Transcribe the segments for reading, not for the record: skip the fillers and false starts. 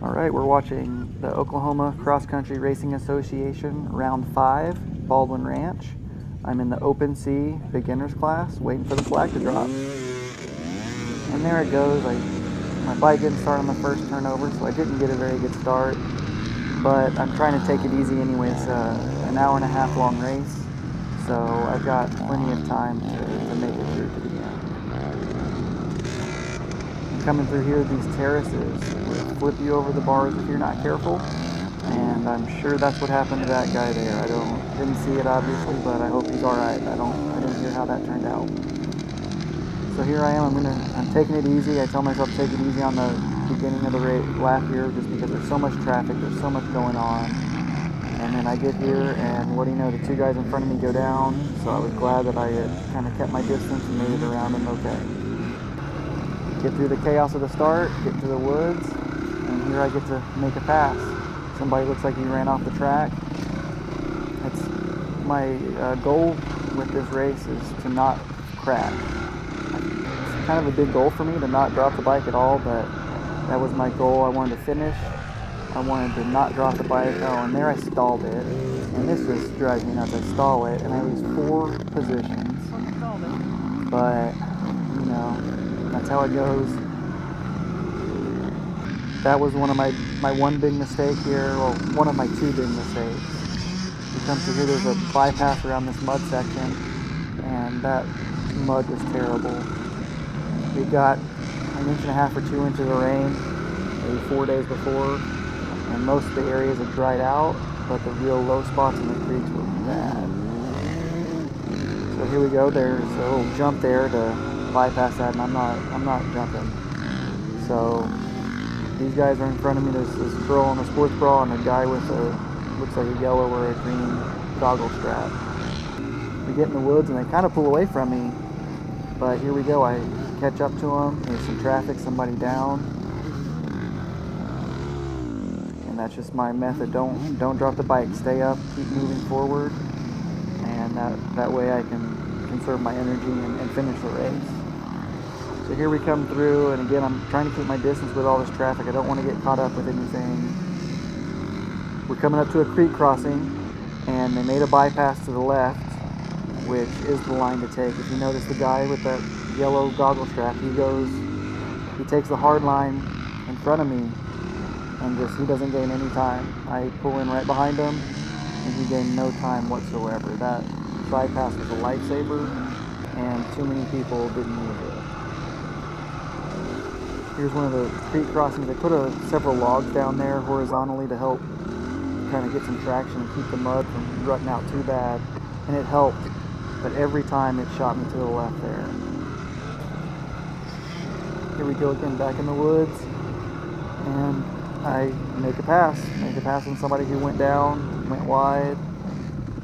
Alright, we're watching the Oklahoma Cross Country Racing Association Round 5, Baldwin Ranch. I'm in the Open C beginners class, waiting for the flag to drop. And there it goes. My bike didn't start on the first turnover, so I didn't get a very good start. But I'm trying to take it easy anyways, an hour and a half long race. So I've got plenty of time to make it through to the end. Coming through here, these terraces will flip you over the bars if you're not careful, and I'm sure that's what happened to that guy there. Didn't see it obviously, but I hope he's all right. I didn't hear how that turned out. So here I am. I'm taking it easy. I tell myself to take it easy on the beginning of the lap here, just because there's so much traffic, there's so much going on. And then I get here, and what do you know? The two guys in front of me go down. So I was glad that I had kind of kept my distance and made it around them okay. Get through the chaos of the start, get to the woods, and here I get to make a pass. Somebody looks like he ran off the track. It's my goal with this race is to not crash. It's kind of a big goal for me to not drop the bike at all, but that was my goal. I wanted to finish. I wanted to not drop the bike. Oh, and there I stalled it. And this just drives me nuts. I stall it, and I lose 4 positions. But, you know, that's how it goes. That was one of my one big mistake here, well, one of my 2 big mistakes. You come through here, there's a bypass around this mud section, and that mud was terrible. We got 1.5 inches or 2 inches of rain maybe 4 days before, and most of the areas had dried out, but the real low spots in the creeks were bad. So here we go, there's a little jump there to bypass that, and I'm not jumping. So these guys are in front of me. There's this girl in a sports bra and a guy with looks like a yellow or a green goggle strap. We get in the woods and they kind of pull away from me, but here we go. I catch up to them. There's some traffic, somebody down, and that's just my method. Don't drop the bike. Stay up, keep moving forward, and that way I can conserve my energy and finish the race. So here we come through, and again, I'm trying to keep my distance with all this traffic. I don't want to get caught up with anything. We're coming up to a creek crossing, and they made a bypass to the left, which is the line to take. If you notice the guy with that yellow goggle strap, he takes the hard line in front of me, and he doesn't gain any time. I pull in right behind him, and he gained no time whatsoever. That bypass was a lifesaver, and too many people didn't use it. Here's one of the creek crossings. They put several logs down there horizontally to help kind of get some traction and keep the mud from rutting out too bad, and it helped, but every time it shot me to the left there. Here we go again, back in the woods, and I make a pass on somebody who went down, went wide.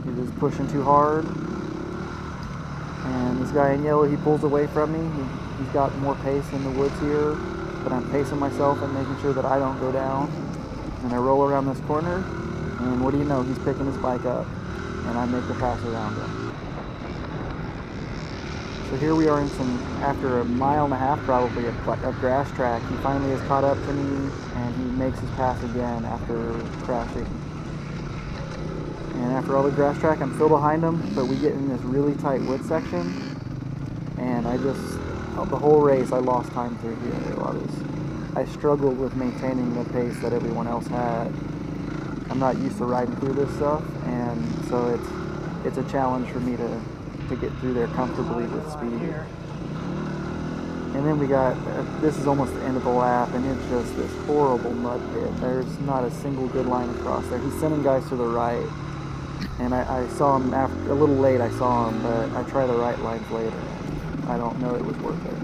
He was pushing too hard, and this guy in yellow, he pulls away from me. He's got more pace in the woods here, but I'm pacing myself and making sure that I don't go down. And I roll around this corner, and what do you know, he's picking his bike up, and I make the pass around him. So here we are after 1.5 miles probably of grass track. He finally has caught up to me, and he makes his pass again after crashing. And after all the grass track, I'm still behind him, but we get in this really tight wood section, and the whole race I lost time through here. I struggled with maintaining the pace that everyone else had. I'm not used to riding through this stuff, and so it's a challenge for me to get through there comfortably with speed. And then we got, this is almost the end of the lap, and it's just this horrible mud pit. There's not a single good line across there. He's sending guys to the right, and I saw him a little late, I saw him, but I try the right lines later. I don't know it was worth it.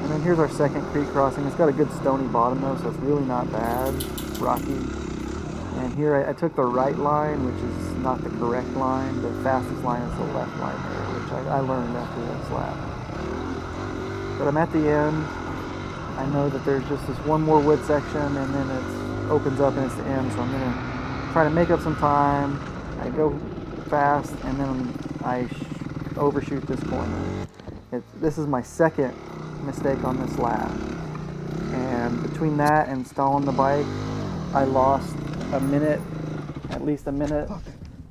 And then here's our second creek crossing. It's got a good stony bottom though, so it's really not bad. It's rocky. And here I took the right line, which is not the correct line. The fastest line is the left line there, which I learned after this lap. But I'm at the end. I know that there's just this one more wood section, and then it opens up and it's the end, so I'm going to try to make up some time. I go fast, and then I overshoot this corner. This is my second mistake on this lap, and between that and stalling the bike, I lost a minute, at least a minute,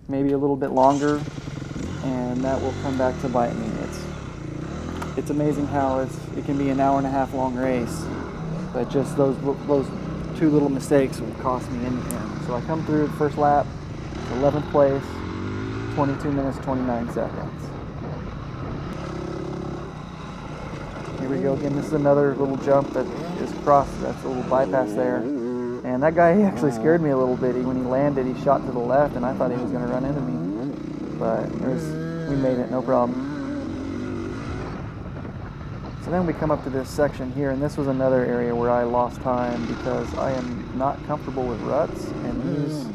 maybe a little bit longer, and that will come back to bite me. It's amazing how it can be an hour and a half long race, but just those two little mistakes will cost me anything. So I come through the first lap, 11th place, 22 minutes, 29 seconds. Here we go again. This is another little jump that is across, that's a little bypass there. And that guy, he actually scared me a little bit. When he landed, he shot to the left, and I thought he was going to run into me. But we made it, no problem. So then we come up to this section here, and this was another area where I lost time because I am not comfortable with ruts, and these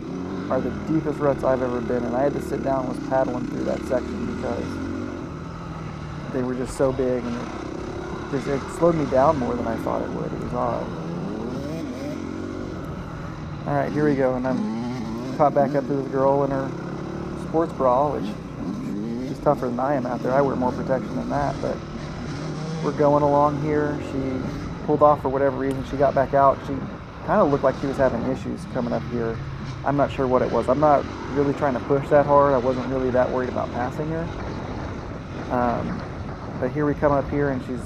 are the deepest ruts I've ever been in. I had to sit down and was paddling through that section because they were just so big, and it slowed me down more than I thought it would. It was odd. All right, here we go, and I'm caught back up to this girl in her sports bra, which is tougher than I am out there. I wear more protection than that, but we're going along here. She pulled off for whatever reason. She got back out. She kind of looked like she was having issues coming up here. I'm not sure what it was. I'm not really trying to push that hard. I wasn't really that worried about passing her. But here we come up here, and she's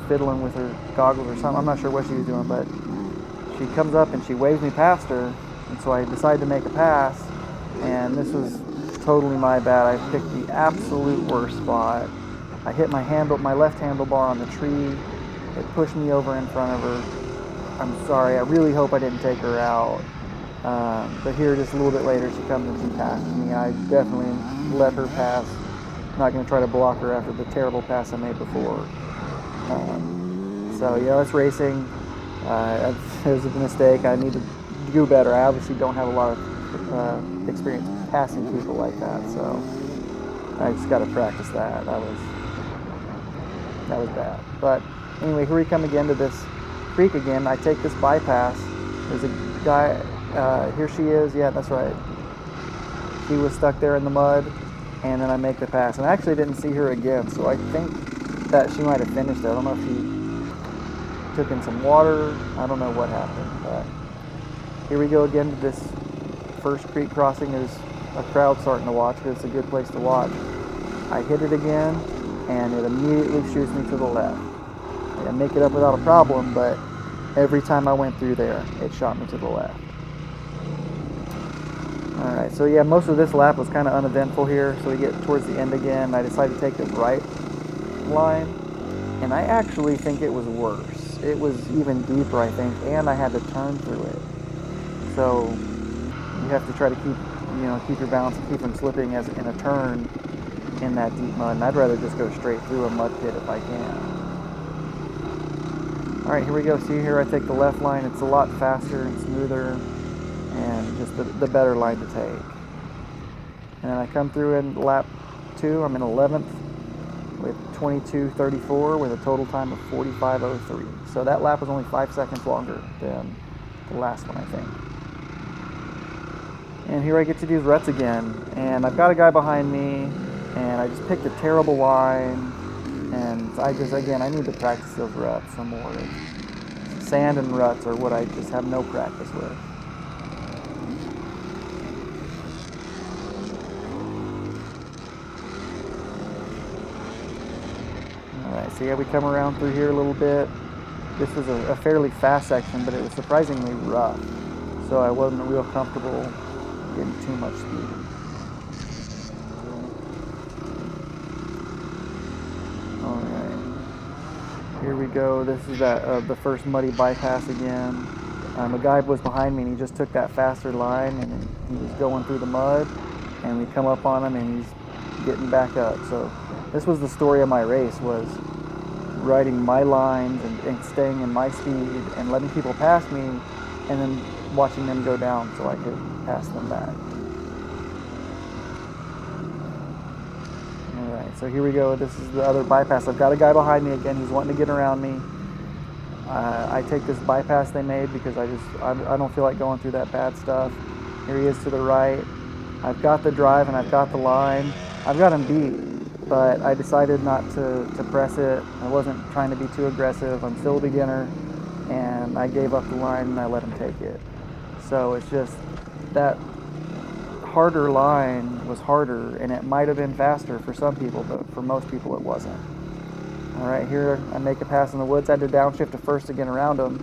fiddling with her goggles or something. I'm not sure what she was doing, but she comes up and she waves me past her, and so I decided to make a pass, and this was totally my bad. I picked the absolute worst spot. I hit my left handlebar on the tree. It pushed me over in front of her. I'm sorry. I really hope I didn't take her out. But here, just a little bit later, she comes and she passes me. I definitely let her pass. I'm not going to try to block her after the terrible pass I made before. So yeah, that's racing. It was a mistake. I need to do better. I obviously don't have a lot of experience passing people like that, so I just got to practice that. That was bad. But anyway, here we come again to this creek again. I take this bypass. There's a guy, here she is. Yeah, that's right. She was stuck there in the mud, and then I make the pass. And I actually didn't see her again, so I think that she might have finished it. I don't know if she took in some water. I don't know what happened, but here we go again to this first creek crossing. There's a crowd starting to watch, but it's a good place to watch. I hit it again, and it immediately shoots me to the left. I make it up without a problem, but every time I went through there, it shot me to the left. Alright, so yeah, most of this lap was kind of uneventful here, so we get towards the end again. I decided to take the right line, and I actually think it was worse. It was even deeper, I think, and I had to turn through it. So you have to try to keep your balance and keep from slipping as in a turn in that deep mud, and I'd rather just go straight through a mud pit if I can. Alright, here we go. See here, I take the left line. It's a lot faster and smoother, and just the better line to take. And then I come through in lap 2. I'm in 11th with 22:34 with a total time of 45:03. So that lap was only 5 seconds longer than the last one, I think. And here I get to do ruts again, and I've got a guy behind me, and I just picked a terrible line, and I need to practice those ruts some more. Sand and ruts are what I just have no practice with. Alright, so yeah, we come around through here a little bit. This was a fairly fast section, but it was surprisingly rough, so I wasn't real comfortable getting too much speed. Here we go. This is the first muddy bypass again. A guy was behind me, and he just took that faster line, and he was going through the mud, and we come up on him, and he's getting back up. So this was the story of my race, was riding my lines and staying in my speed and letting people pass me, and then watching them go down so I could pass them back. So here we go. This is the other bypass. I've got a guy behind me again. He's wanting to get around me. I take this bypass they made because I don't feel like going through that bad stuff. Here he is to the right. I've got the drive and I've got the line. I've got him beat, but I decided not to press it. I wasn't trying to be too aggressive. I'm still a beginner, and I gave up the line and I let him take it. So it's just that harder line was harder, and it might have been faster for some people, but for most people it wasn't. All right, here I make a pass in the woods. I had to downshift to first to get around him,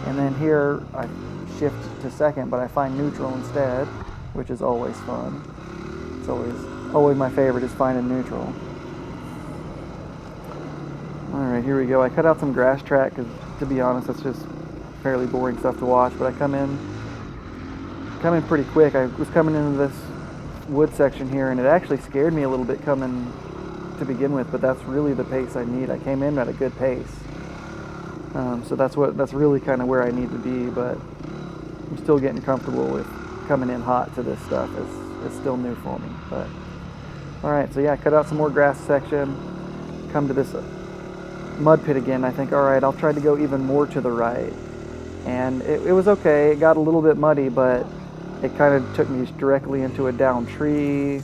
and then here I shift to second, but I find neutral instead, which is always fun. It's always my favorite is finding neutral. All right, here we go. I cut out some grass track because, to be honest, that's just fairly boring stuff to watch. But I come in pretty quick. I was coming into this wood section here, and it actually scared me a little bit coming to begin with. But that's really the pace I need. I came in at a good pace, so that's really kind of where I need to be. But I'm still getting comfortable with coming in hot to this stuff. It's still new for me. But all right, so yeah, I cut out some more grass section. Come to this mud pit again. I think, all right, I'll try to go even more to the right, and it was okay. It got a little bit muddy, but it kind of took me directly into a down tree,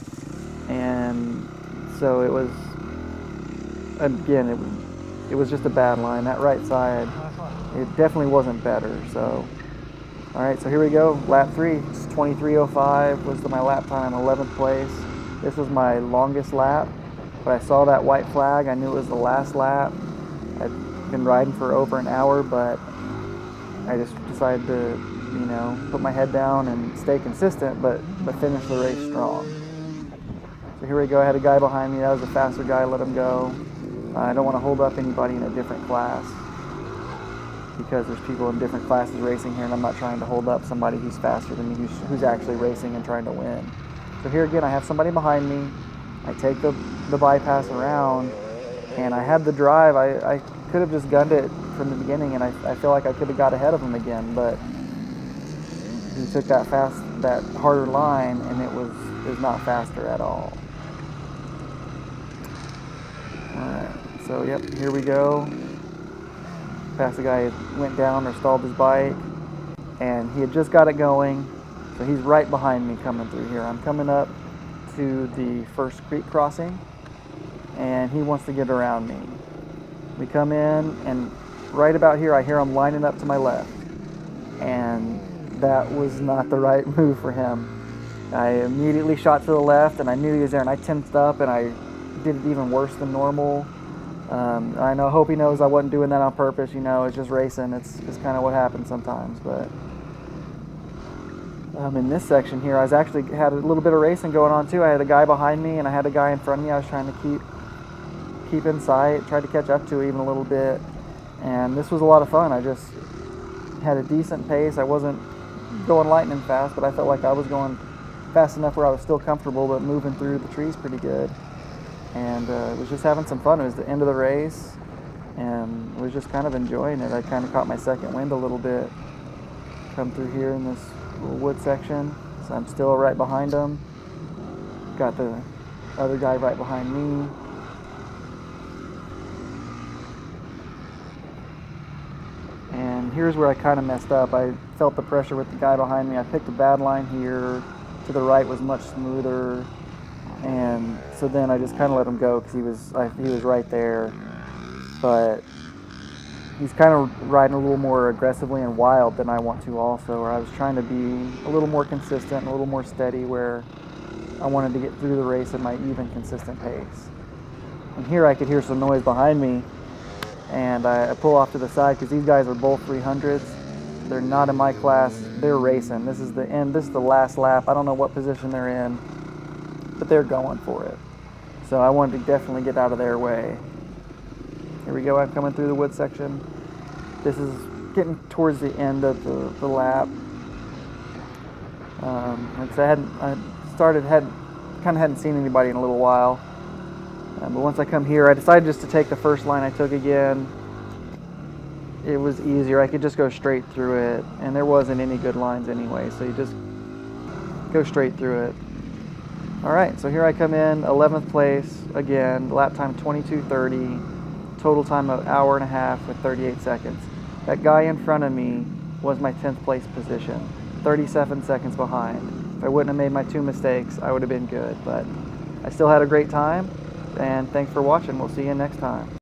and so it was, again, it was just a bad line. That right side, it definitely wasn't better. So all right, so here we go, lap 3. It's 23:05 was my lap time, 11th place. This was my longest lap, but I saw that white flag. I knew it was the last lap. I'd been riding for over an hour, but I just decided to, put my head down and stay consistent, but finish the race strong. So here we go. I had a guy behind me. That was a faster guy. Let him go. I don't want to hold up anybody in a different class because there's people in different classes racing here, and I'm not trying to hold up somebody who's faster than me, who's actually racing and trying to win. So here again, I have somebody behind me. I take the bypass around, and I had the drive. I could have just gunned it from the beginning, and I feel like I could have got ahead of him again, but he took that harder line, and it was not faster at all. All right, so yep, here we go. Past the guy who went down or stalled his bike, and he had just got it going, so he's right behind me coming through here. I'm coming up to the first creek crossing, and he wants to get around me. We come in, and right about here I hear him lining up to my left, and that was not the right move for him. I immediately shot to the left, and I knew he was there, and I tensed up, and I did it even worse than normal. I hope he knows I wasn't doing that on purpose. It's just racing. It's kind of what happens sometimes. But in this section here, I had a little bit of racing going on too. I had a guy behind me, and I had a guy in front of me. I was trying to keep in sight, tried to catch up to even a little bit, and this was a lot of fun. I just had a decent pace. I wasn't going lightning fast, but I felt like I was going fast enough where I was still comfortable, but moving through the trees pretty good. And it was just having some fun. It was the end of the race, and I was just kind of enjoying it. I kind of caught my second wind a little bit. Come through here in this little wood section, so I'm still right behind him. Got the other guy right behind me. And here's where I kind of messed up. I felt the pressure with the guy behind me. I picked a bad line here. To the right was much smoother. And so then I just kind of let him go because he was right there. But he's kind of riding a little more aggressively and wild than I want to also, where I was trying to be a little more consistent, a little more steady, where I wanted to get through the race at my even, consistent pace. And here I could hear some noise behind me, and I pull off to the side because these guys are both 300s. They're not in my class. They're racing. This is the end. This is the last lap. I don't know what position they're in, but they're going for it. So I wanted to definitely get out of their way. Here we go. I'm coming through the wood section. This is getting towards the end of the lap. Like I hadn't seen anybody in a little while. But once I come here, I decided just to take the first line I took again. It was easier. I could just go straight through it, and there wasn't any good lines anyway, so you just go straight through it. All right, so here I come in, 11th place again, lap time 22:30, total time of 1.5 hours with 38 seconds. That guy in front of me was my 10th place position, 37 seconds behind. If I wouldn't have made my 2 mistakes, I would have been good, but I still had a great time, and thanks for watching. We'll see you next time.